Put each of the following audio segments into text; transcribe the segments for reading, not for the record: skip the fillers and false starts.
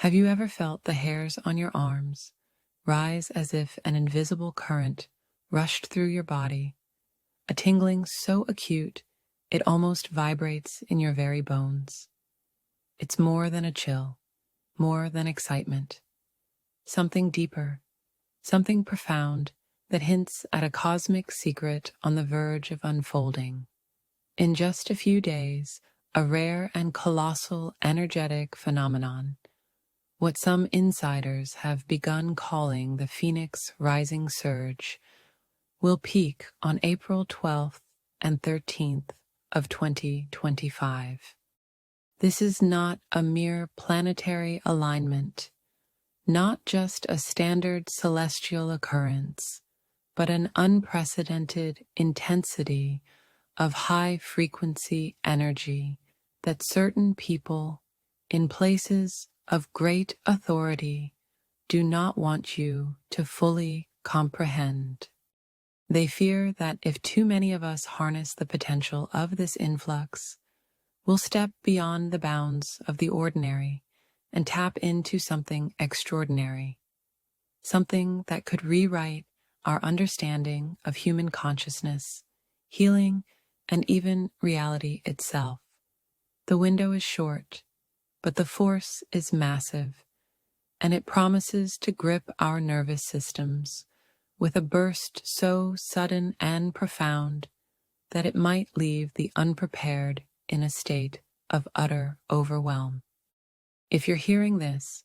Have you ever felt the hairs on your arms rise as if an invisible current rushed through your body, a tingling so acute it almost vibrates in your very bones? It's more than a chill, more than excitement. Something deeper, something profound that hints at a cosmic secret on the verge of unfolding. In just a few days, a rare and colossal energetic phenomenon, what some insiders have begun calling the Phoenix Rising Surge, will peak on April 12th and 13th of 2025. This is not a mere planetary alignment, not just a standard celestial occurrence, but an unprecedented intensity of high-frequency energy that certain people in places of great authority do not want you to fully comprehend. They fear that if too many of us harness the potential of this influx, we'll step beyond the bounds of the ordinary and tap into something extraordinary, something that could rewrite our understanding of human consciousness, healing, and even reality itself. The window is short, but the force is massive, and it promises to grip our nervous systems with a burst so sudden and profound that it might leave the unprepared in a state of utter overwhelm. If you're hearing this,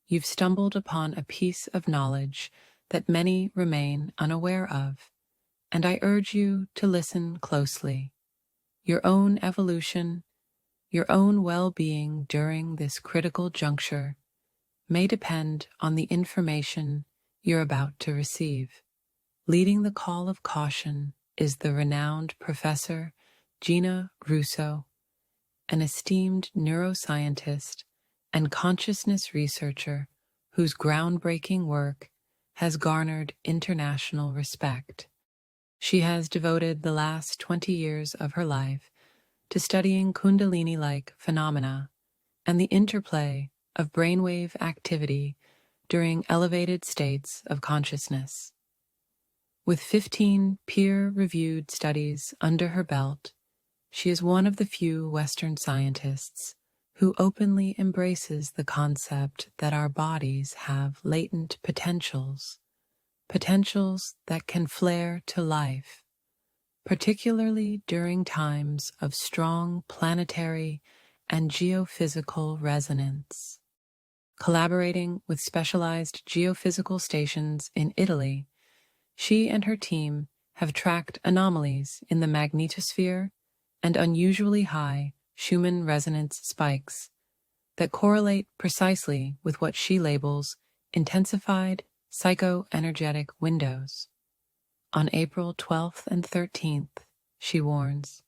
you've stumbled upon a piece of knowledge that many remain unaware of, and I urge you to listen closely. Your own evolution, your own well-being during this critical juncture may depend on the information you're about to receive. Leading the call of caution is the renowned Professor Gina Russo, an esteemed neuroscientist and consciousness researcher whose groundbreaking work has garnered international respect. She has devoted the last 20 years of her life to studying Kundalini-like phenomena and the interplay of brainwave activity during elevated states of consciousness. With 15 peer-reviewed studies under her belt, she is one of the few Western scientists who openly embraces the concept that our bodies have latent potentials that can flare to life, particularly during times of strong planetary and geophysical resonance. Collaborating with specialized geophysical stations in Italy, she and her team have tracked anomalies in the magnetosphere and unusually high Schumann resonance spikes that correlate precisely with what she labels intensified psychoenergetic windows. On April 12th and 13th, she warns,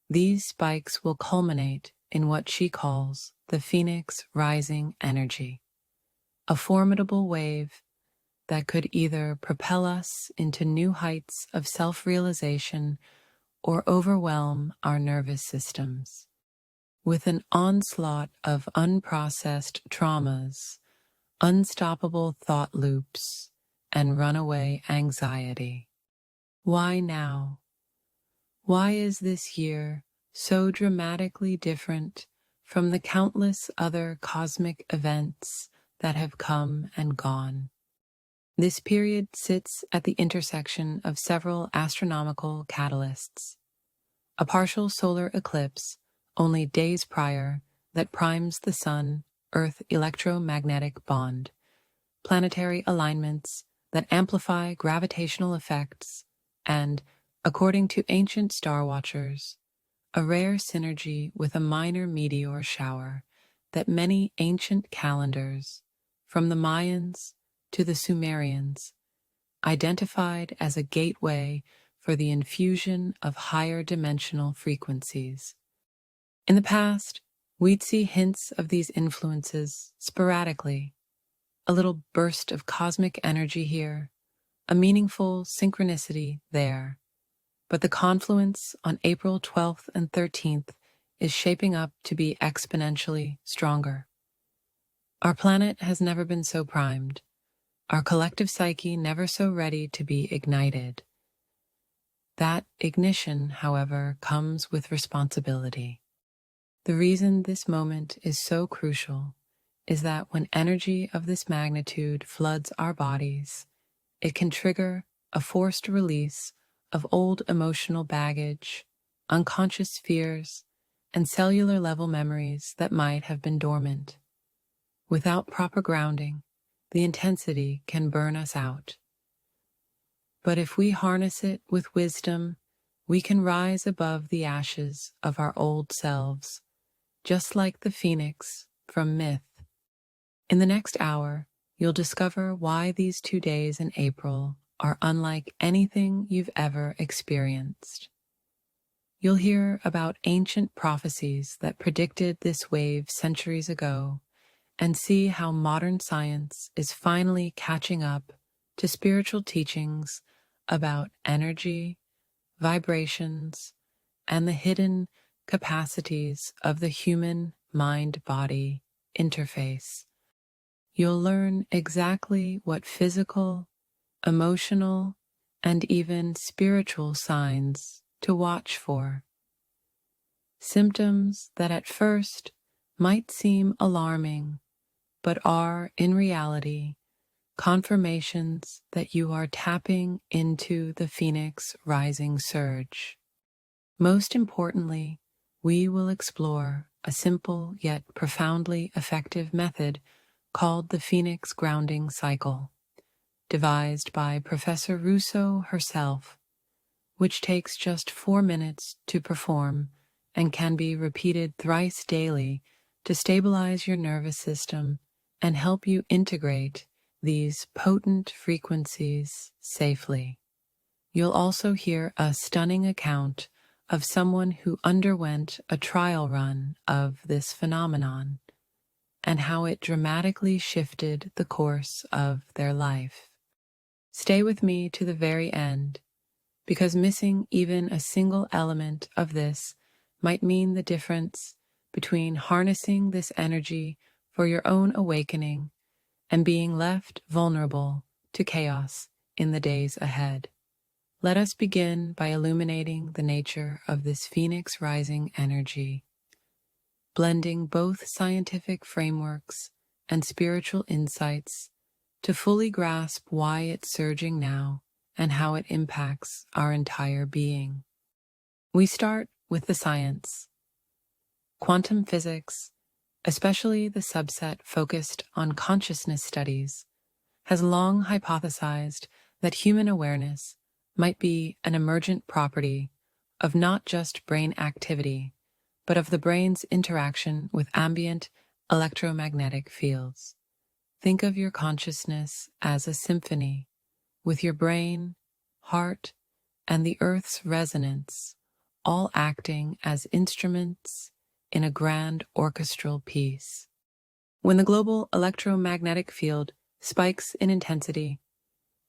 these spikes will culminate in what she calls the Phoenix Rising energy, a formidable wave that could either propel us into new heights of self-realization or overwhelm our nervous systems with an onslaught of unprocessed traumas, unstoppable thought loops, and runaway anxiety. Why now? Why is this year so dramatically different from the countless other cosmic events that have come and gone? This period sits at the intersection of several astronomical catalysts. A partial solar eclipse only days prior that primes the Sun-Earth electromagnetic bond, planetary alignments that amplify gravitational effects, and, according to ancient star watchers, a rare synergy with a minor meteor shower that many ancient calendars, from the Mayans to the Sumerians, identified as a gateway for the infusion of higher dimensional frequencies. In the past, we'd see hints of these influences sporadically, a little burst of cosmic energy here, a meaningful synchronicity there. But the confluence on April 12th and 13th is shaping up to be exponentially stronger. Our planet has never been so primed, our collective psyche never so ready to be ignited. That ignition, however, comes with responsibility. The reason this moment is so crucial is that when energy of this magnitude floods our bodies, it can trigger a forced release of old emotional baggage, unconscious fears, and cellular level memories that might have been dormant. Without proper grounding, the intensity can burn us out. But if we harness it with wisdom, we can rise above the ashes of our old selves, just like the phoenix from myth. In the next hour, you'll discover why these 2 days in April are unlike anything you've ever experienced. You'll hear about ancient prophecies that predicted this wave centuries ago, and see how modern science is finally catching up to spiritual teachings about energy, vibrations, and the hidden capacities of the human mind-body interface. You'll learn exactly what physical, emotional, and even spiritual signs to watch for. Symptoms that at first might seem alarming, but are, in reality, confirmations that you are tapping into the Phoenix rising surge. Most importantly, we will explore a simple yet profoundly effective method called the Phoenix grounding cycle, devised by Professor Russo herself, which takes just 4 minutes to perform and can be repeated thrice daily to stabilize your nervous system and help you integrate these potent frequencies safely. You'll also hear a stunning account of someone who underwent a trial run of this phenomenon and how it dramatically shifted the course of their life. Stay with me to the very end, because missing even a single element of this might mean the difference between harnessing this energy for your own awakening and being left vulnerable to chaos in the days ahead. Let us begin by illuminating the nature of this Phoenix rising energy, blending both scientific frameworks and spiritual insights to fully grasp why it's surging now and how it impacts our entire being. We start with the science. Quantum physics, especially the subset focused on consciousness studies, has long hypothesized that human awareness might be an emergent property of not just brain activity, but of the brain's interaction with ambient electromagnetic fields. Think of your consciousness as a symphony, with your brain, heart, and the Earth's resonance all acting as instruments in a grand orchestral piece. When the global electromagnetic field spikes in intensity,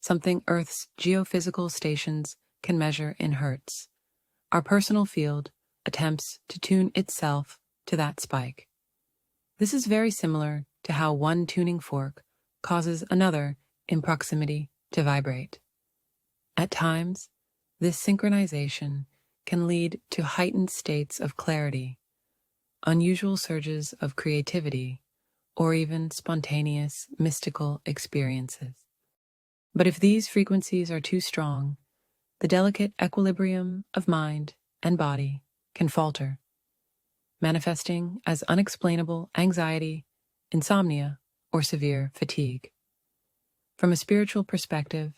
something Earth's geophysical stations can measure in hertz, our personal field attempts to tune itself to that spike. This is very similar to how one tuning fork causes another in proximity to vibrate. At times, this synchronization can lead to heightened states of clarity, unusual surges of creativity, or even spontaneous mystical experiences. But if these frequencies are too strong, the delicate equilibrium of mind and body can falter, manifesting as unexplainable anxiety, insomnia, or severe fatigue. From a spiritual perspective,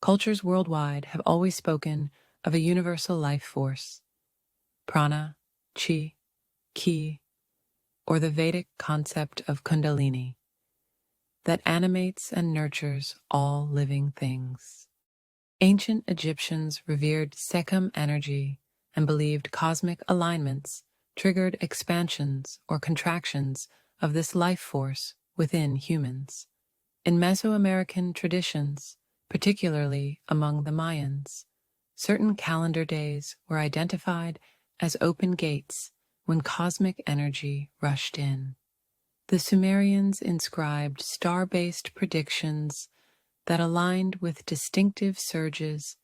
cultures worldwide have always spoken of a universal life force, prana, chi, ki, or the Vedic concept of kundalini, that animates and nurtures all living things. Ancient Egyptians revered Sekhem energy and believed cosmic alignments triggered expansions or contractions of this life force within humans. In Mesoamerican traditions, particularly among the Mayans, certain calendar days were identified as open gates when cosmic energy rushed in. The Sumerians inscribed star-based predictions that aligned with distinctive surges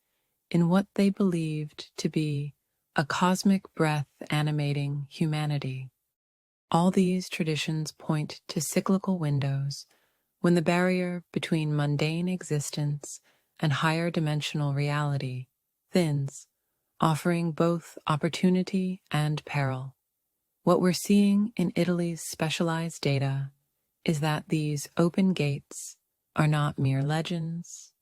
in what they believed to be a cosmic breath animating humanity. All these traditions point to cyclical windows when the barrier between mundane existence and higher dimensional reality thins, offering both opportunity and peril. What we're seeing in Italy's specialized data is that these open gates are not mere legends,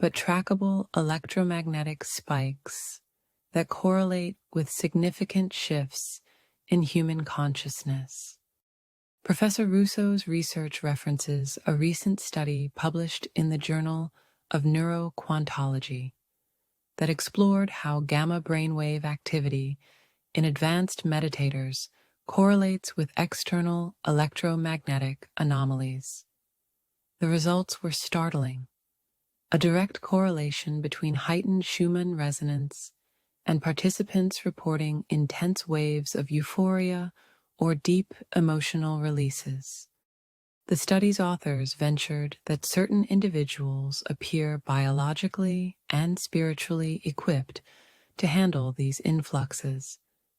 but trackable electromagnetic spikes that correlate with significant shifts in human consciousness. Professor Russo's research references a recent study published in the Journal of Neuroquantology that explored how gamma brainwave activity in advanced meditators correlates with external electromagnetic anomalies. The results were startling. A direct correlation between heightened Schumann resonance and participants reporting intense waves of euphoria or deep emotional releases. The study's authors ventured that certain individuals appear biologically and spiritually equipped to handle these influxes,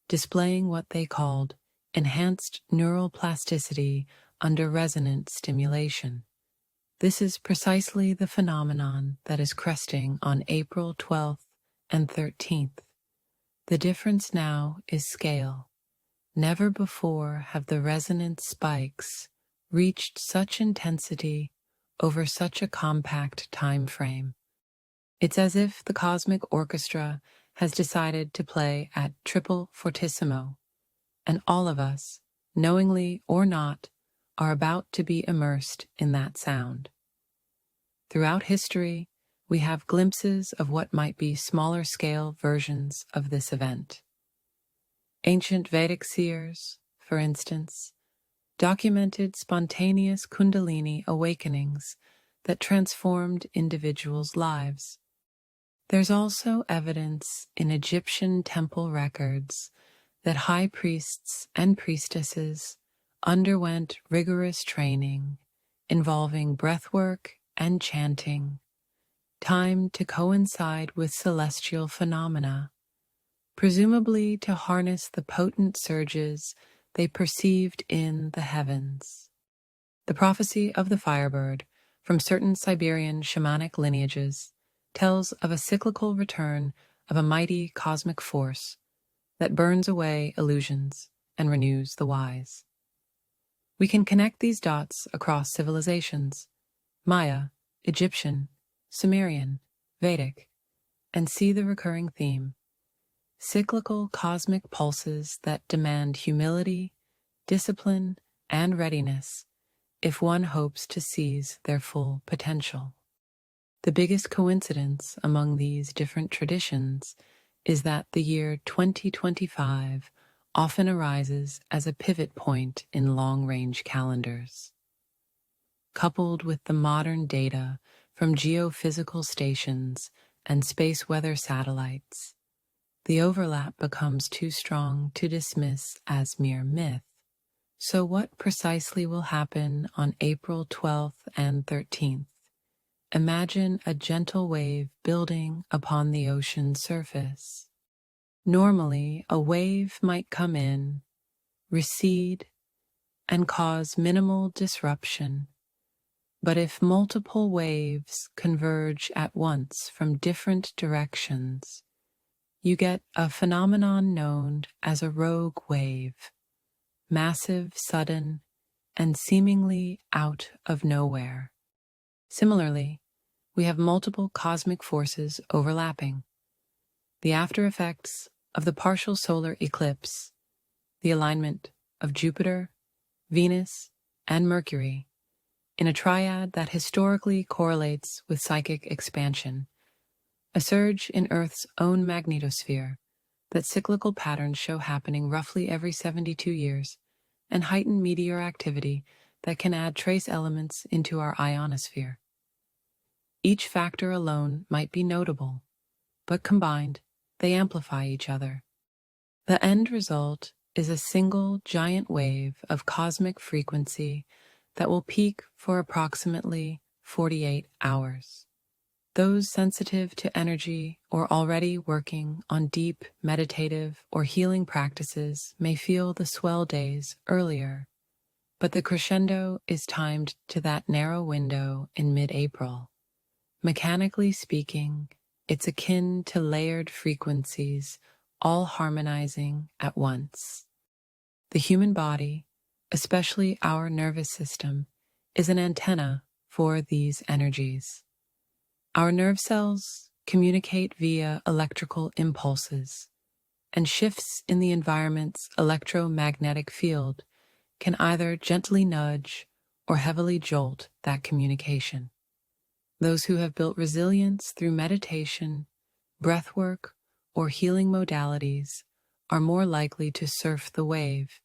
displaying what they called enhanced neural plasticity under resonant stimulation. This is precisely the phenomenon that is cresting on April 12th and 13th. The difference now is scale. Never before have the resonant spikes reached such intensity over such a compact time frame. It's as if the cosmic orchestra has decided to play at triple fortissimo, and all of us, knowingly or not, are about to be immersed in that sound. Throughout history, we have glimpses of what might be smaller-scale versions of this event. Ancient Vedic seers, for instance, documented spontaneous Kundalini awakenings that transformed individuals' lives. There's also evidence in Egyptian temple records that high priests and priestesses underwent rigorous training involving breathwork and chanting, timed to coincide with celestial phenomena, presumably to harness the potent surges they perceived in the heavens. The prophecy of the firebird from certain Siberian shamanic lineages tells of a cyclical return of a mighty cosmic force that burns away illusions and renews the wise. We can connect these dots across civilizations, Maya, Egyptian, Sumerian, Vedic, and see the recurring theme: cyclical cosmic pulses that demand humility, discipline, and readiness if one hopes to seize their full potential. The biggest coincidence among these different traditions is that the year 2025 often arises as a pivot point in long-range calendars. Coupled with the modern data from geophysical stations and space weather satellites, the overlap becomes too strong to dismiss as mere myth. So what precisely will happen on April 12th and 13th? Imagine a gentle wave building upon the ocean's surface. Normally, a wave might come in, recede, and cause minimal disruption. But if multiple waves converge at once from different directions, you get a phenomenon known as a rogue wave, massive, sudden, and seemingly out of nowhere. Similarly, we have multiple cosmic forces overlapping. The after effects of the partial solar eclipse, the alignment of Jupiter, Venus, and Mercury in a triad that historically correlates with psychic expansion, a surge in Earth's own magnetosphere that cyclical patterns show happening roughly every 72 years, and heightened meteor activity that can add trace elements into our ionosphere. Each factor alone might be notable, but combined, they amplify each other. The end result is a single giant wave of cosmic frequency that will peak for approximately 48 hours. Those sensitive to energy or already working on deep meditative or healing practices may feel the swell days earlier, but the crescendo is timed to that narrow window in mid-April. Mechanically speaking, it's akin to layered frequencies all harmonizing at once. The human body, especially our nervous system, is an antenna for these energies. Our nerve cells communicate via electrical impulses, and shifts in the environment's electromagnetic field can either gently nudge or heavily jolt that communication. Those who have built resilience through meditation, breathwork, or healing modalities are more likely to surf the wave,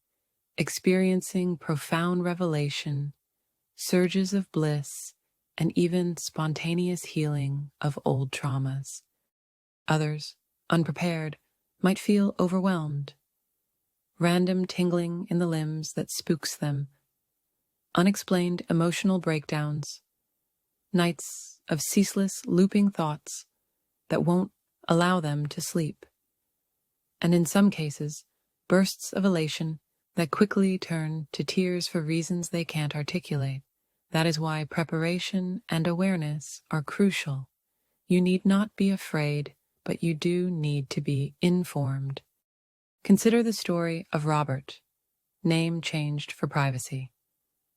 experiencing profound revelation, surges of bliss, and even spontaneous healing of old traumas. Others, unprepared, might feel overwhelmed. Random tingling in the limbs that spooks them, unexplained emotional breakdowns, nights of ceaseless looping thoughts that won't allow them to sleep, and in some cases, bursts of elation that quickly turn to tears for reasons they can't articulate. That is why preparation and awareness are crucial. You need not be afraid, but you do need to be informed. Consider the story of Robert, name changed for privacy,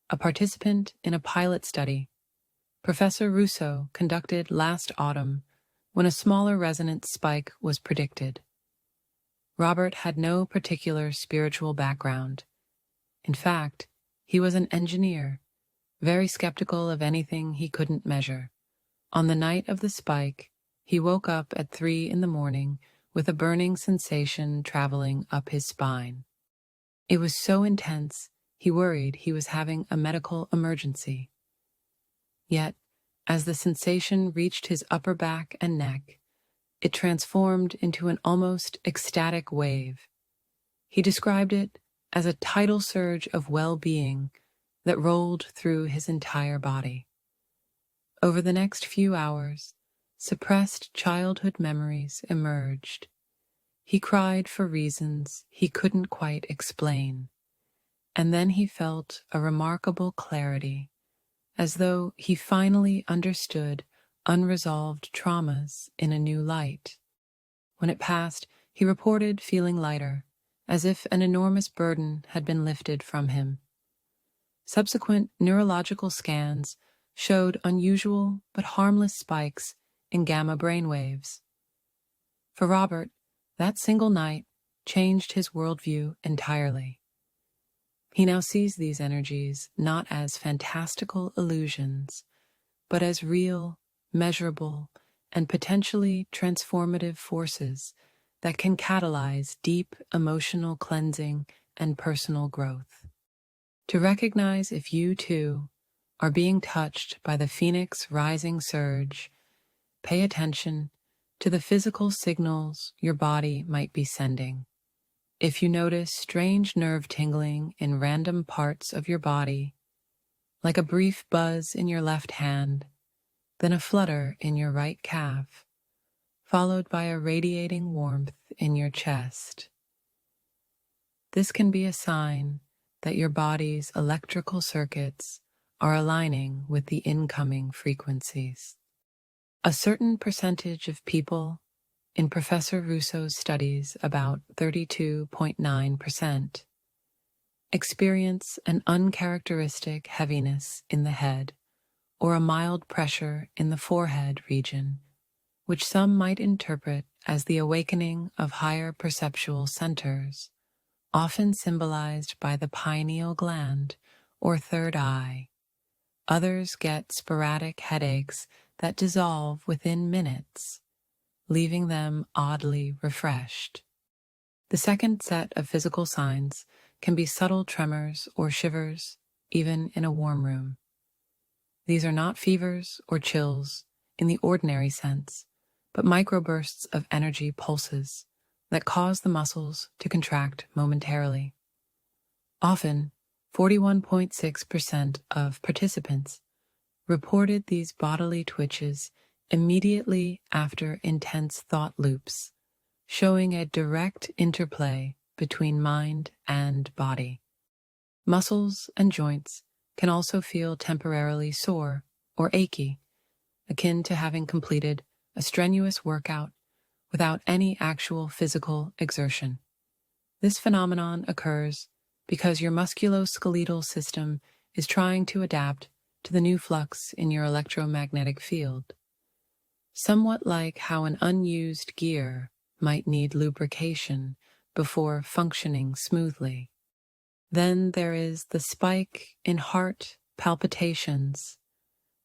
a participant in a pilot study Professor Russo conducted last autumn when a smaller resonance spike was predicted. Robert had no particular spiritual background. In fact, he was an engineer, very skeptical of anything he couldn't measure. On the night of the spike, he woke up at 3 a.m. with a burning sensation traveling up his spine. It was so intense, he worried he was having a medical emergency. Yet, as the sensation reached his upper back and neck, it transformed into an almost ecstatic wave. He described it as a tidal surge of well-being that rolled through his entire body. Over the next few hours, suppressed childhood memories emerged. He cried for reasons he couldn't quite explain, and then he felt a remarkable clarity, as though he finally understood unresolved traumas in a new light. When it passed, he reported feeling lighter, as if an enormous burden had been lifted from him. Subsequent neurological scans showed unusual but harmless spikes in gamma brainwaves. For Robert, that single night changed his worldview entirely. He now sees these energies not as fantastical illusions, but as real, measurable, and potentially transformative forces that can catalyze deep emotional cleansing and personal growth. To recognize if you, too, are being touched by the Phoenix rising surge, pay attention to the physical signals your body might be sending. If you notice strange nerve tingling in random parts of your body, like a brief buzz in your left hand, then a flutter in your right calf, followed by a radiating warmth in your chest, this can be a sign that your body's electrical circuits are aligning with the incoming frequencies. A certain percentage of people in Professor Russo's studies, about 32.9%, experience an uncharacteristic heaviness in the head or a mild pressure in the forehead region, which some might interpret as the awakening of higher perceptual centers, often symbolized by the pineal gland or third eye. Others get sporadic headaches that dissolve within minutes, leaving them oddly refreshed. The second set of physical signs can be subtle tremors or shivers, even in a warm room. These are not fevers or chills in the ordinary sense, but microbursts of energy pulses that cause the muscles to contract momentarily. Often, 41.6% of participants reported these bodily twitches immediately after intense thought loops, showing a direct interplay between mind and body. Muscles and joints can also feel temporarily sore or achy, akin to having completed a strenuous workout without any actual physical exertion. This phenomenon occurs because your musculoskeletal system is trying to adapt to the new flux in your electromagnetic field. Somewhat like how an unused gear might need lubrication before functioning smoothly. Then there is the spike in heart palpitations,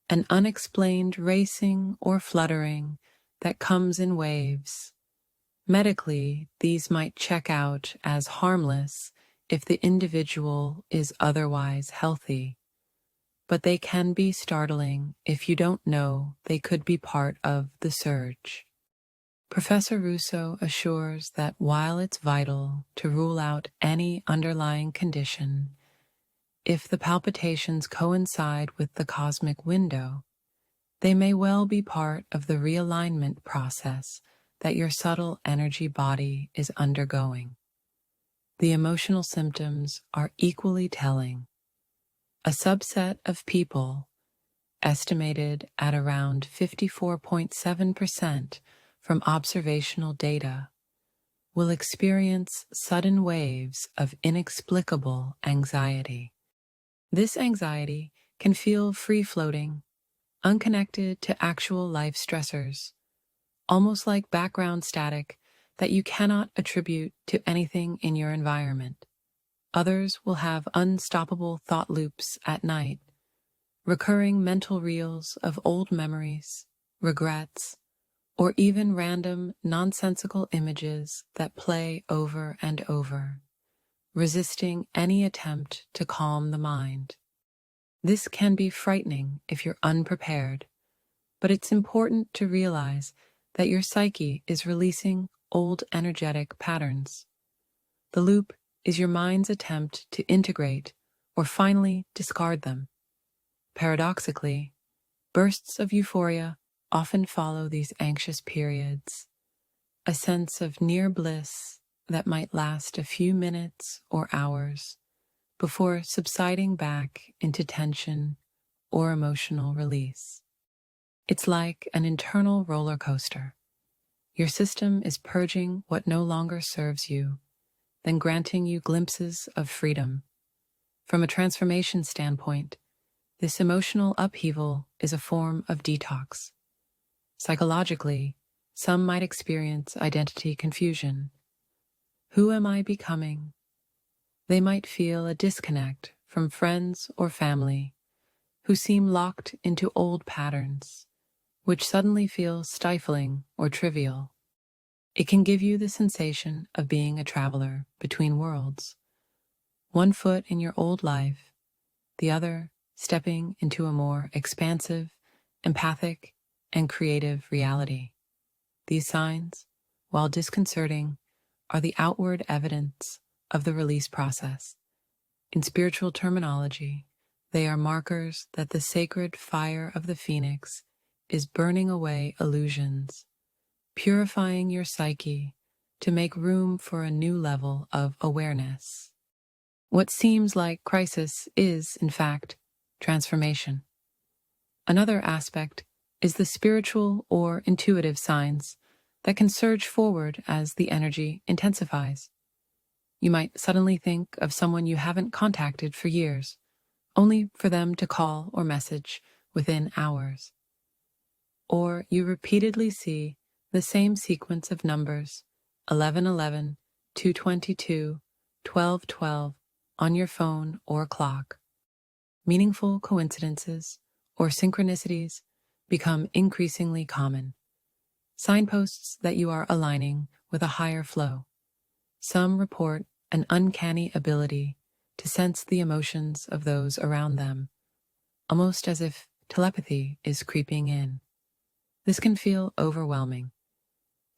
an unexplained racing or fluttering that comes in waves. Medically, these might check out as harmless if the individual is otherwise healthy, but they can be startling if you don't know they could be part of the surge. Professor Russo assures that while it's vital to rule out any underlying condition, if the palpitations coincide with the cosmic window, they may well be part of the realignment process that your subtle energy body is undergoing. The emotional symptoms are equally telling. A subset of people, estimated at around 54.7% from observational data, will experience sudden waves of inexplicable anxiety. This anxiety can feel free-floating, unconnected to actual life stressors, almost like background static that you cannot attribute to anything in your environment. Others will have unstoppable thought loops at night, recurring mental reels of old memories, regrets, or even random nonsensical images that play over and over, resisting any attempt to calm the mind. This can be frightening if you're unprepared, but it's important to realize that your psyche is releasing old energetic patterns. The loop is your mind's attempt to integrate or finally discard them. Paradoxically, bursts of euphoria often follow these anxious periods, a sense of near bliss that might last a few minutes or hours before subsiding back into tension or emotional release. It's like an internal roller coaster. Your system is purging what no longer serves you, then granting you glimpses of freedom. From a transformation standpoint, this emotional upheaval is a form of detox. Psychologically, some might experience identity confusion. Who am I becoming? They might feel a disconnect from friends or family who seem locked into old patterns, which suddenly feel stifling or trivial. It can give you the sensation of being a traveler between worlds, one foot in your old life, the other stepping into a more expansive, empathic, and creative reality. These signs, while disconcerting, are the outward evidence of the release process. In spiritual terminology, they are markers that the sacred fire of the phoenix is burning away illusions, purifying your psyche to make room for a new level of awareness. What seems like crisis is, in fact, transformation. Another aspect is the spiritual or intuitive signs that can surge forward as the energy intensifies. You might suddenly think of someone you haven't contacted for years, only for them to call or message within hours. Or you repeatedly see the same sequence of numbers, 1111, 222, 1212, on your phone or clock. Meaningful coincidences or synchronicities become increasingly common, signposts that you are aligning with a higher flow. Some report an uncanny ability to sense the emotions of those around them, almost as if telepathy is creeping in. This can feel overwhelming,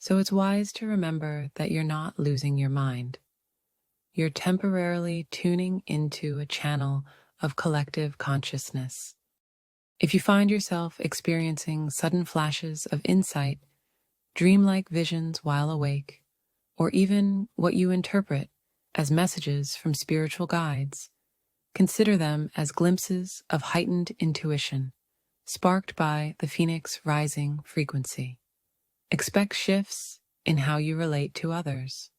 So it's wise to remember that you're not losing your mind. You're temporarily tuning into a channel of collective consciousness. If you find yourself experiencing sudden flashes of insight, dreamlike visions while awake, or even what you interpret as messages from spiritual guides, consider them as glimpses of heightened intuition, sparked by the Phoenix rising frequency. Expect shifts in how you relate to others.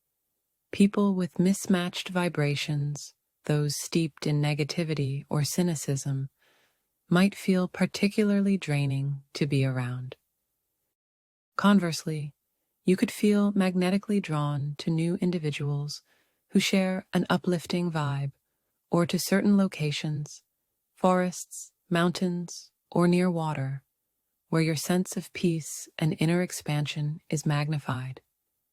People with mismatched vibrations, those steeped in negativity or cynicism, might feel particularly draining to be around. Conversely, you could feel magnetically drawn to new individuals who share an uplifting vibe, or to certain locations, forests, mountains, or near water, where your sense of peace and inner expansion is magnified.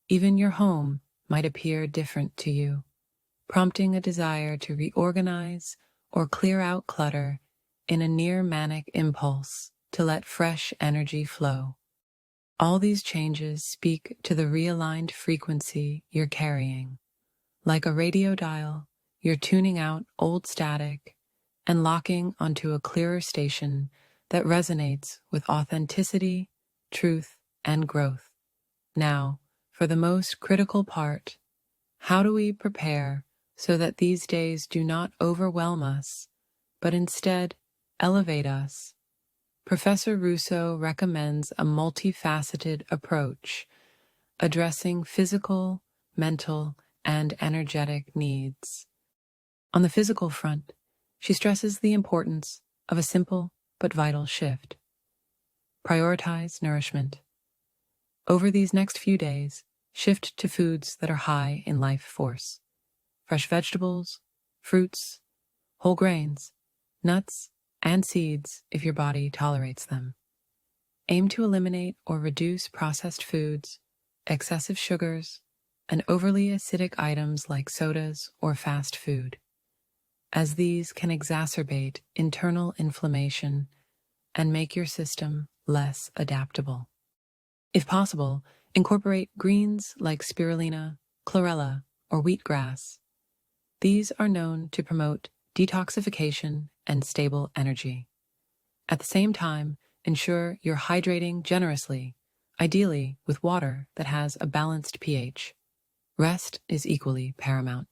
Even your home might appear different to you, prompting a desire to reorganize or clear out clutter in a near manic impulse to let fresh energy flow. All these changes speak to the realigned frequency you're carrying. Like a radio dial, you're tuning out old static and locking onto a clearer station that resonates with authenticity, truth, and growth. Now, for the most critical part, how do we prepare so that these days do not overwhelm us, but instead elevate us? Professor Russo recommends a multifaceted approach, addressing physical, mental, and energetic needs. On the physical front, she stresses the importance of a simple but vital shift. Prioritize nourishment. Over these next few days, shift to foods that are high in life force. Fresh vegetables, fruits, whole grains, nuts, and seeds if your body tolerates them. Aim to eliminate or reduce processed foods, excessive sugars, and overly acidic items like sodas or fast food, as these can exacerbate internal inflammation and make your system less adaptable. If possible, incorporate greens like spirulina, chlorella, or wheatgrass. These are known to promote detoxification and stable energy. At the same time, ensure you're hydrating generously, ideally with water that has a balanced pH. Rest is equally paramount.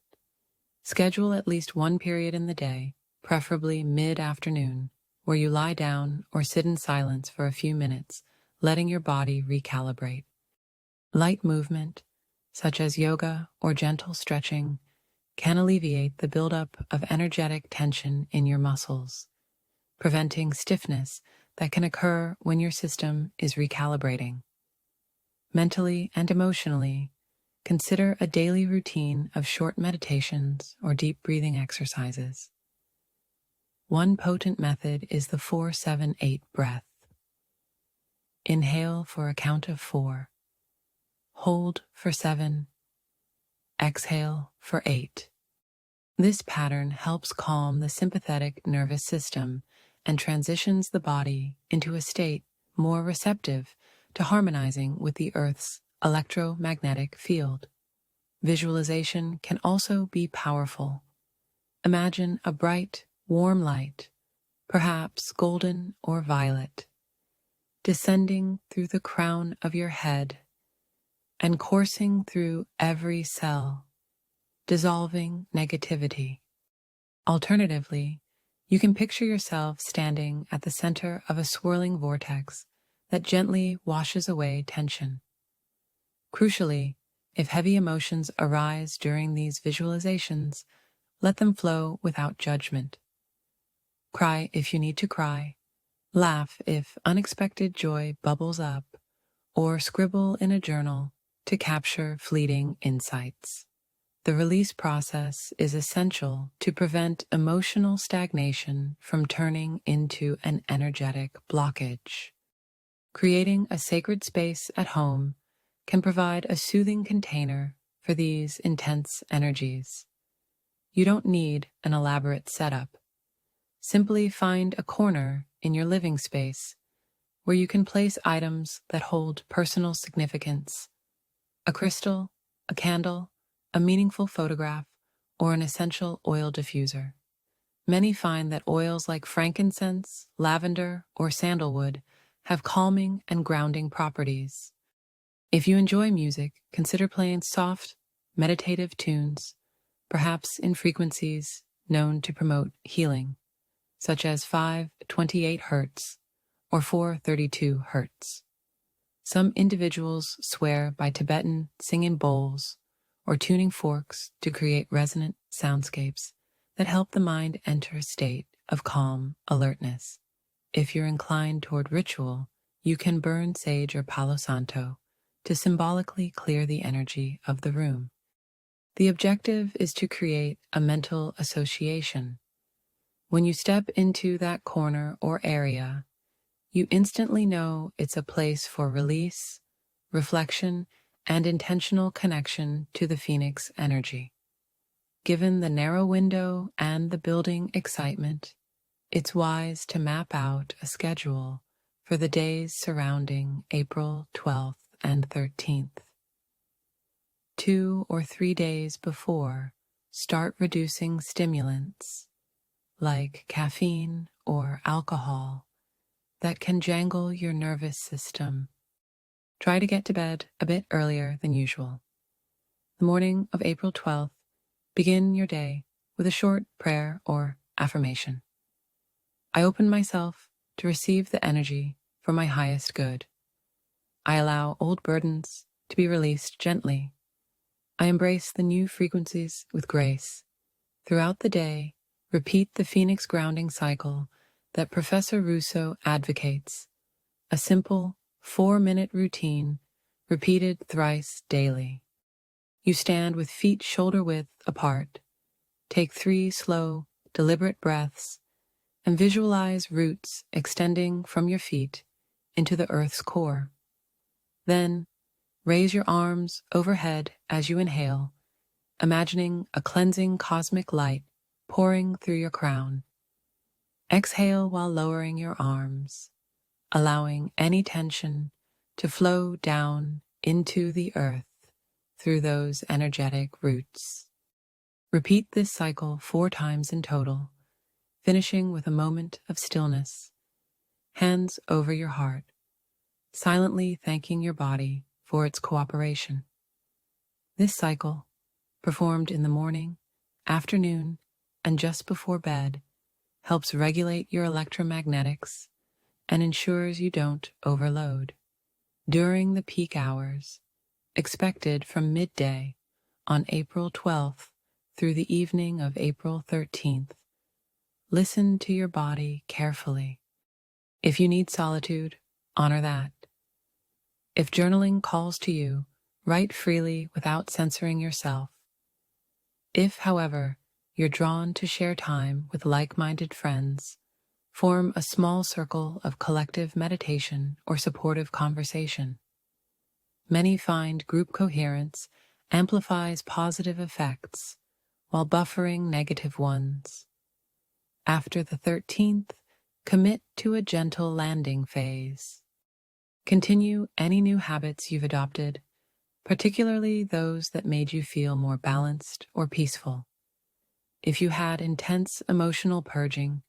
Schedule at least one period in the day, preferably mid-afternoon, where you lie down or sit in silence for a few minutes, letting your body recalibrate. Light movement, such as yoga or gentle stretching, can alleviate the buildup of energetic tension in your muscles, preventing stiffness that can occur when your system is recalibrating. Mentally and emotionally, consider a daily routine of short meditations or deep breathing exercises. One potent method is the 4-7-8 breath. Inhale for a count of 4. Hold for 7. Exhale for 8. This pattern helps calm the sympathetic nervous system and transitions the body into a state more receptive to harmonizing with the Earth's electromagnetic field. Visualization can also be powerful. Imagine a bright, warm light, perhaps golden or violet, descending through the crown of your head and coursing through every cell, dissolving negativity. Alternatively, you can picture yourself standing at the center of a swirling vortex that gently washes away tension. Crucially, if heavy emotions arise during these visualizations, let them flow without judgment. Cry if you need to cry, laugh if unexpected joy bubbles up, or scribble in a journal to capture fleeting insights. The release process is essential to prevent emotional stagnation from turning into an energetic blockage. Creating a sacred space at home can provide a soothing container for these intense energies. You don't need an elaborate setup. Simply find a corner in your living space where you can place items that hold personal significance, A crystal, a candle, a meaningful photograph, or an essential oil diffuser. Many find that oils like frankincense, lavender, or sandalwood have calming and grounding properties. If you enjoy music, consider playing soft, meditative tunes, perhaps in frequencies known to promote healing, such as 528 Hz or 432 Hz. Some individuals swear by Tibetan singing bowls or tuning forks to create resonant soundscapes that help the mind enter a state of calm alertness. If you're inclined toward ritual, you can burn sage or palo santo to symbolically clear the energy of the room. The objective is to create a mental association. When you step into that corner or area, you instantly know it's a place for release, reflection, and intentional connection to the Phoenix energy. Given the narrow window and the building excitement, it's wise to map out a schedule for the days surrounding April 12th and 13th. 2 or 3 days before, start reducing stimulants like caffeine or alcohol that can jangle your nervous system. Try to get to bed a bit earlier than usual. The morning of April 12th, begin your day with a short prayer or affirmation. I open myself to receive the energy for my highest good. I allow old burdens to be released gently. I embrace the new frequencies with grace. Throughout the day, repeat the Phoenix grounding cycle that Professor Russo advocates, a simple 4-minute routine repeated thrice daily. You stand with feet shoulder-width apart. Take 3 slow, deliberate breaths and visualize roots extending from your feet into the earth's core. Then, raise your arms overhead as you inhale, imagining a cleansing cosmic light pouring through your crown. Exhale while lowering your arms, allowing any tension to flow down into the earth through those energetic roots. Repeat this cycle 4 times in total, finishing with a moment of stillness, hands over your heart, silently thanking your body for its cooperation. This cycle, performed in the morning, afternoon, and just before bed, helps regulate your electromagnetics and ensures you don't overload. During the peak hours, expected from midday on April 12th through the evening of April 13th, listen to your body carefully. If you need solitude, honor that. If journaling calls to you, write freely without censoring yourself. If, however, you're drawn to share time with like-minded friends, form a small circle of collective meditation or supportive conversation. Many find group coherence amplifies positive effects while buffering negative ones. After the 13th, commit to a gentle landing phase. Continue any new habits you've adopted, particularly those that made you feel more balanced or peaceful. If you had intense emotional purging,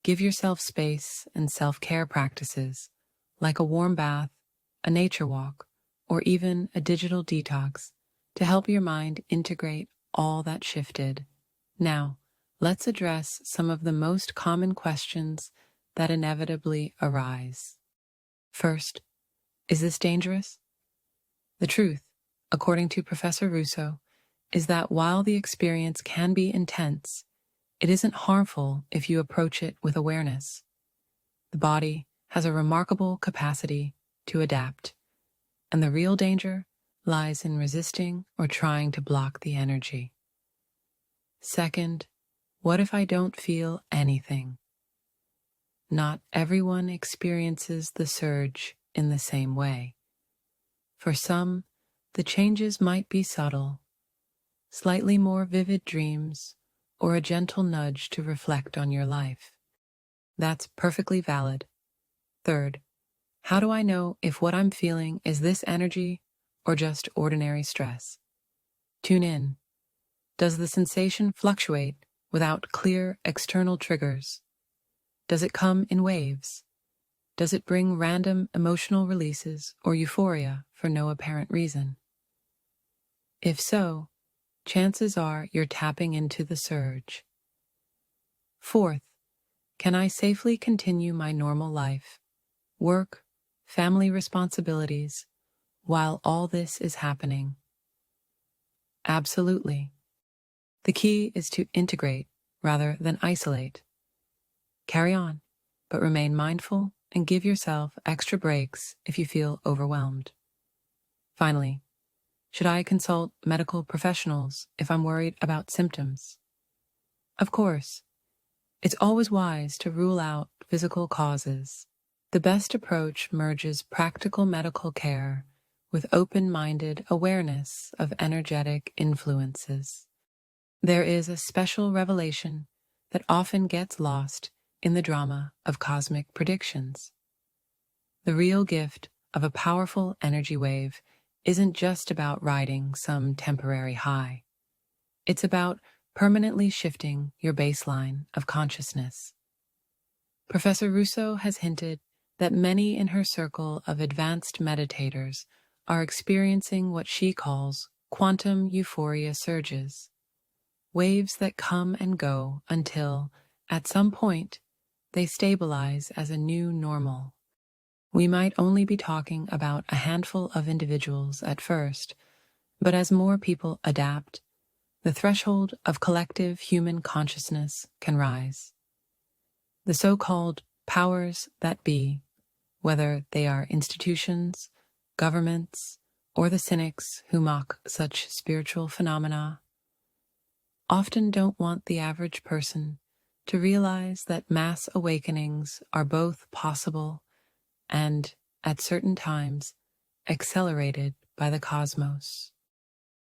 give yourself space and self-care practices like a warm bath, a nature walk, or even a digital detox to help your mind integrate all that shifted. Now, let's address some of the most common questions that inevitably arise. First, is this dangerous? The truth, according to Professor Russo, is that while the experience can be intense, it isn't harmful if you approach it with awareness. The body has a remarkable capacity to adapt, and the real danger lies in resisting or trying to block the energy. Second, what if I don't feel anything? Not everyone experiences the surge in the same way. For some, the changes might be subtle, slightly more vivid dreams, or a gentle nudge to reflect on your life. That's perfectly valid. Third, how do I know if what I'm feeling is this energy or just ordinary stress? Tune in. Does the sensation fluctuate without clear external triggers? Does it come in waves? Does it bring random emotional releases or euphoria for no apparent reason? If so, chances are you're tapping into the surge. Fourth, can I safely continue my normal life, work, family responsibilities, while all this is happening? Absolutely. The key is to integrate rather than isolate. Carry on, but remain mindful and give yourself extra breaks if you feel overwhelmed. Finally, should I consult medical professionals if I'm worried about symptoms? Of course. It's always wise to rule out physical causes. The best approach merges practical medical care with open-minded awareness of energetic influences. There is a special revelation that often gets lost in the drama of cosmic predictions. The real gift of a powerful energy wave isn't just about riding some temporary high. It's about permanently shifting your baseline of consciousness. Professor Russo has hinted that many in her circle of advanced meditators are experiencing what she calls quantum euphoria surges, waves that come and go until, at some point, they stabilize as a new normal. We might only be talking about a handful of individuals at first, but as more people adapt, the threshold of collective human consciousness can rise. The so-called powers that be, whether they are institutions, governments, or the cynics who mock such spiritual phenomena, often don't want the average person to realize that mass awakenings are both possible and, at certain times, accelerated by the cosmos.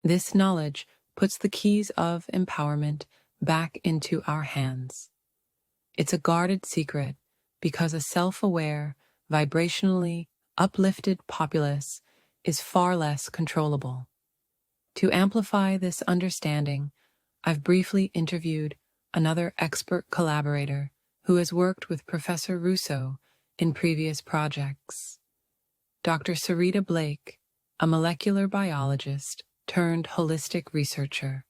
This knowledge puts the keys of empowerment back into our hands. It's a guarded secret because a self-aware, vibrationally uplifted populace is far less controllable. To amplify this understanding, I've briefly interviewed another expert collaborator who has worked with Professor Russo in previous projects. Dr. Sarita Blake, a molecular biologist turned holistic researcher.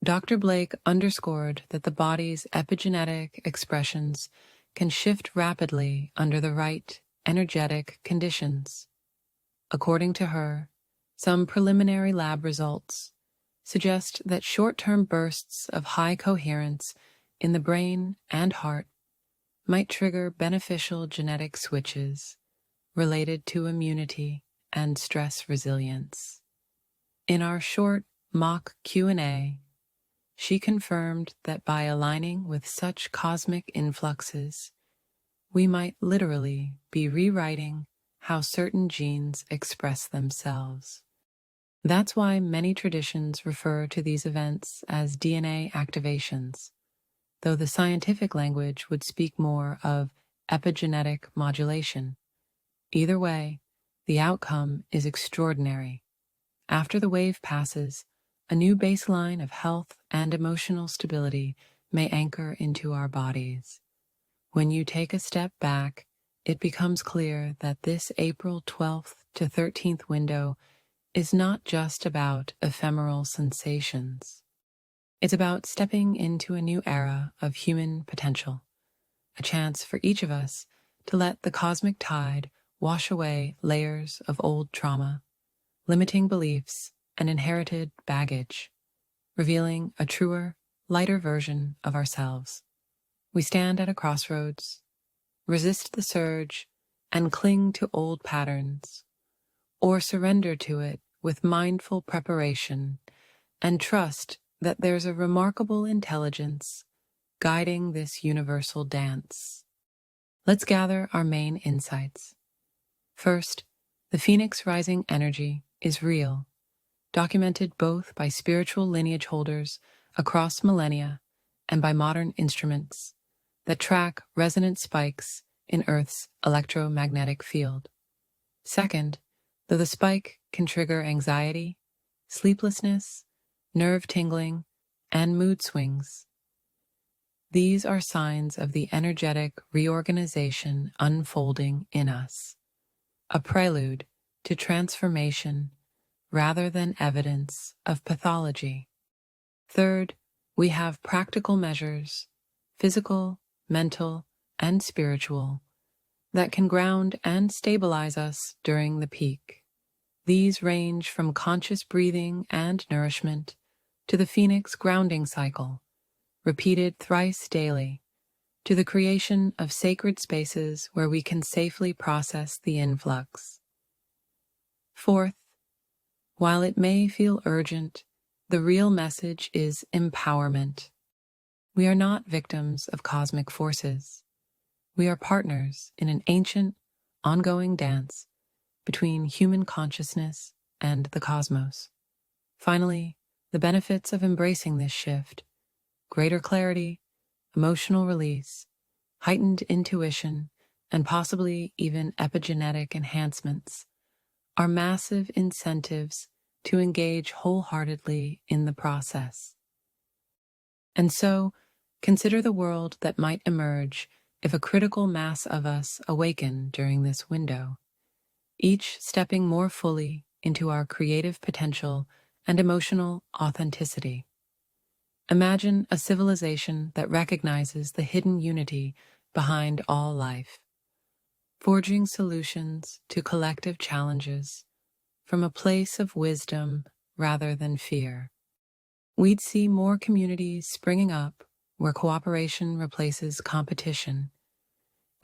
Dr. Blake underscored that the body's epigenetic expressions can shift rapidly under the right energetic conditions. According to her, some preliminary lab results suggest that short-term bursts of high coherence in the brain and heart might trigger beneficial genetic switches related to immunity and stress resilience. In our short mock Q&A, she confirmed that by aligning with such cosmic influxes, we might literally be rewriting how certain genes express themselves. That's why many traditions refer to these events as DNA activations, though the scientific language would speak more of epigenetic modulation. Either way, the outcome is extraordinary. After the wave passes, a new baseline of health and emotional stability may anchor into our bodies. When you take a step back, it becomes clear that this April 12th to 13th window is not just about ephemeral sensations. It's about stepping into a new era of human potential, a chance for each of us to let the cosmic tide wash away layers of old trauma, limiting beliefs, and inherited baggage, revealing a truer, lighter version of ourselves. We stand at a crossroads, resist the surge, and cling to old patterns, or surrender to it with mindful preparation and trust that there's a remarkable intelligence guiding this universal dance. Let's gather our main insights. First, the Phoenix rising energy is real, documented both by spiritual lineage holders across millennia and by modern instruments that track resonant spikes in Earth's electromagnetic field. Second, though the spike can trigger anxiety, sleeplessness, nerve tingling, and mood swings. These are signs of the energetic reorganization unfolding in us, a prelude to transformation rather than evidence of pathology. Third, we have practical measures, physical, mental, and spiritual, that can ground and stabilize us during the peak. These range from conscious breathing and nourishment to the Phoenix grounding cycle, repeated thrice daily, to the creation of sacred spaces where we can safely process the influx. Fourth, while it may feel urgent, the real message is empowerment. We are not victims of cosmic forces. We are partners in an ancient, ongoing dance between human consciousness and the cosmos. Finally, the benefits of embracing this shift: greater clarity, emotional release, heightened intuition, and possibly even epigenetic enhancements, are massive incentives to engage wholeheartedly in the process. And so, consider the world that might emerge if a critical mass of us awaken during this window, each stepping more fully into our creative potential and emotional authenticity. Imagine a civilization that recognizes the hidden unity behind all life, forging solutions to collective challenges from a place of wisdom rather than fear. We'd see more communities springing up where cooperation replaces competition,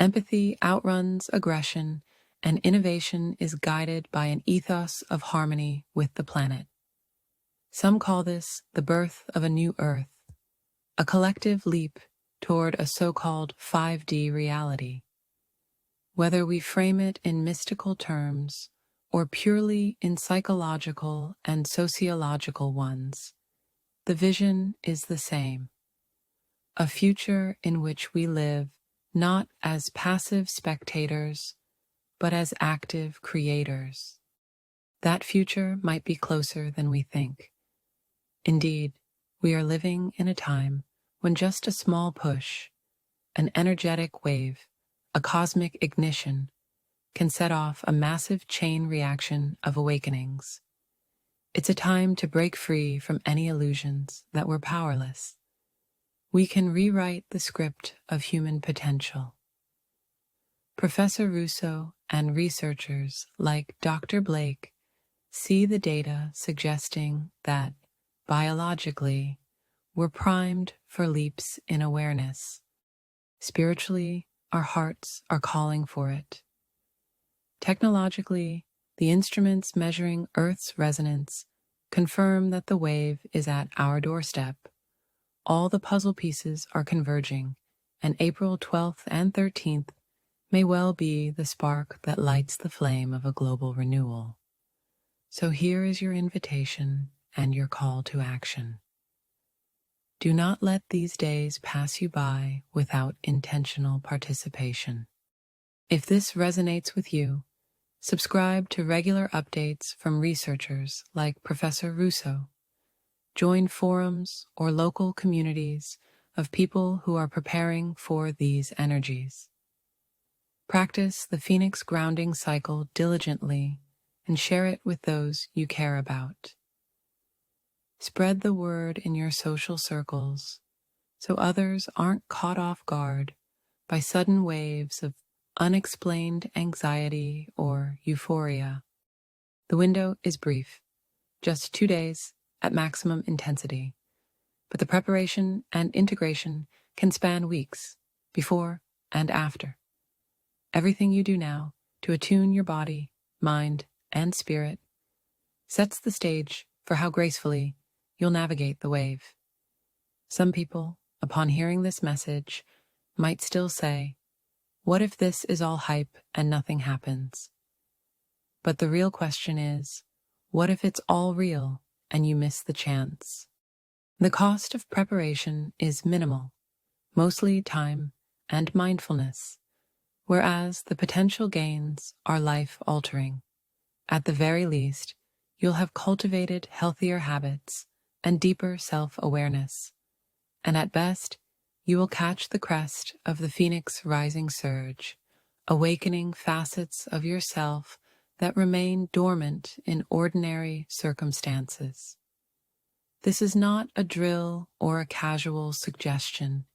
empathy outruns aggression, and innovation is guided by an ethos of harmony with the planet. Some call this the birth of a new Earth, a collective leap toward a so-called 5D reality. Whether we frame it in mystical terms or purely in psychological and sociological ones, the vision is the same: a future in which we live not as passive spectators, but as active creators. That future might be closer than we think. Indeed, we are living in a time when just a small push, an energetic wave, a cosmic ignition, can set off a massive chain reaction of awakenings. It's a time to break free from any illusions that we're powerless. We can rewrite the script of human potential. Professor Russo and researchers like Dr. Blake see the data suggesting that, biologically, we're primed for leaps in awareness. Spiritually, our hearts are calling for it. Technologically, the instruments measuring Earth's resonance confirm that the wave is at our doorstep. All the puzzle pieces are converging, and April 12th and 13th may well be the spark that lights the flame of a global renewal. So here is your invitation and your call to action. Do not let these days pass you by without intentional participation. If this resonates with you, subscribe to regular updates from researchers like Professor Russo. Join forums or local communities of people who are preparing for these energies. Practice the Phoenix grounding cycle diligently and share it with those you care about. Spread the word in your social circles so others aren't caught off guard by sudden waves of unexplained anxiety or euphoria. The window is brief, just 2 days at maximum intensity, but the preparation and integration can span weeks, before and after. Everything you do now to attune your body, mind, and spirit sets the stage for how gracefully you'll navigate the wave. Some people, upon hearing this message, might still say, "What if this is all hype and nothing happens?" But the real question is, what if it's all real and you miss the chance? The cost of preparation is minimal, mostly time and mindfulness, whereas the potential gains are life-altering. At the very least, you'll have cultivated healthier habits and deeper self-awareness. And at best, you will catch the crest of the phoenix rising surge, awakening facets of yourself that remain dormant in ordinary circumstances. This is not a drill or a casual suggestion.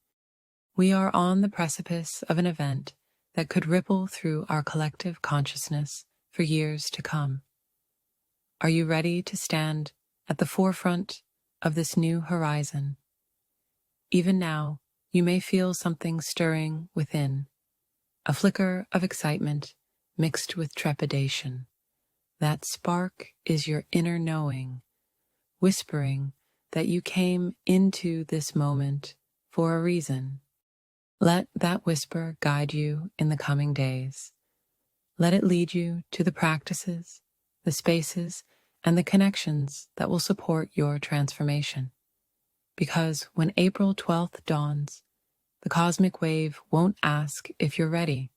We are on the precipice of an event that could ripple through our collective consciousness for years to come. Are you ready to stand at the forefront of this new horizon? Even now, you may feel something stirring within, a flicker of excitement mixed with trepidation. That spark is your inner knowing, whispering that you came into this moment for a reason. Let that whisper guide you in the coming days. Let it lead you to the practices, the spaces, and the connections that will support your transformation. Because when April 12th dawns, the cosmic wave won't ask if you're ready.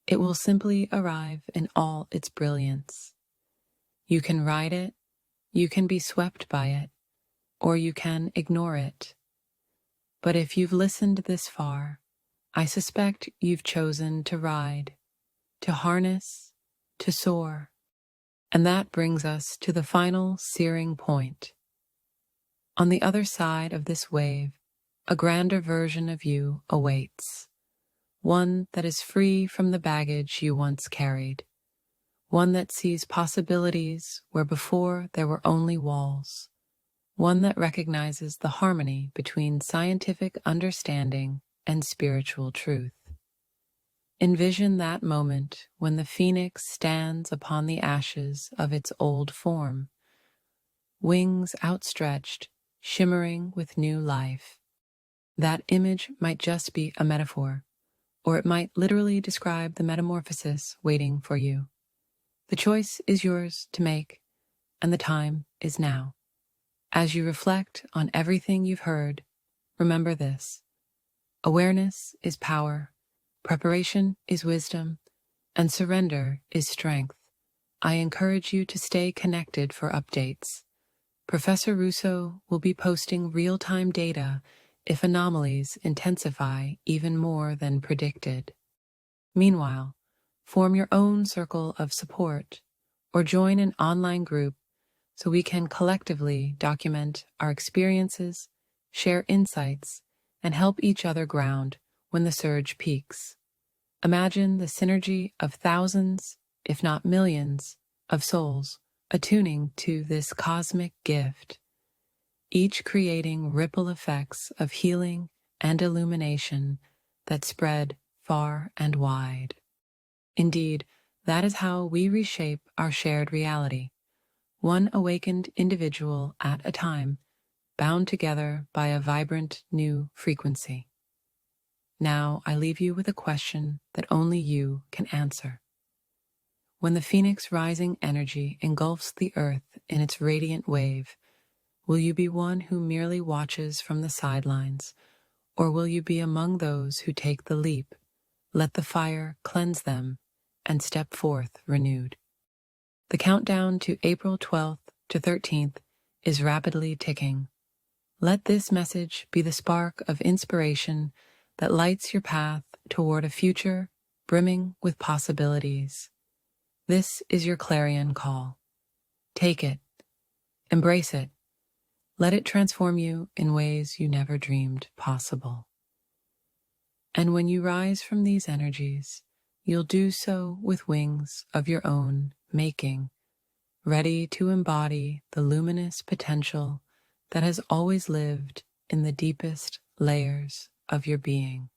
It will simply arrive in all its brilliance. You can ride it, you can be swept by it, or you can ignore it. But if you've listened this far, I suspect you've chosen to ride, to harness, to soar. And that brings us to the final searing point. On the other side of this wave, a grander version of you awaits. One that is free from the baggage you once carried. One that sees possibilities where before there were only walls. One that recognizes the harmony between scientific understanding and spiritual truth. Envision that moment when the phoenix stands upon the ashes of its old form, wings outstretched, shimmering with new life. That image might just be a metaphor, or it might literally describe the metamorphosis waiting for you. The choice is yours to make, and the time is now. As you reflect on everything you've heard, remember this. Awareness is power, preparation is wisdom, and surrender is strength. I encourage you to stay connected for updates. Professor Russo will be posting real-time data if anomalies intensify even more than predicted. Meanwhile, form your own circle of support or join an online group so we can collectively document our experiences, share insights, and help each other ground when the surge peaks. Imagine the synergy of thousands, if not millions, of souls attuning to this cosmic gift, each creating ripple effects of healing and illumination that spread far and wide. Indeed, that is how we reshape our shared reality, one awakened individual at a time, bound together by a vibrant new frequency. Now I leave you with a question that only you can answer. When the phoenix rising energy engulfs the earth in its radiant wave, will you be one who merely watches from the sidelines, or will you be among those who take the leap, let the fire cleanse them, and step forth renewed? The countdown to April 12th to 13th is rapidly ticking. Let this message be the spark of inspiration that lights your path toward a future brimming with possibilities. This is your clarion call. Take it, embrace it, let it transform you in ways you never dreamed possible. And when you rise from these energies, you'll do so with wings of your own making, ready to embody the luminous potential that has always lived in the deepest layers of your being.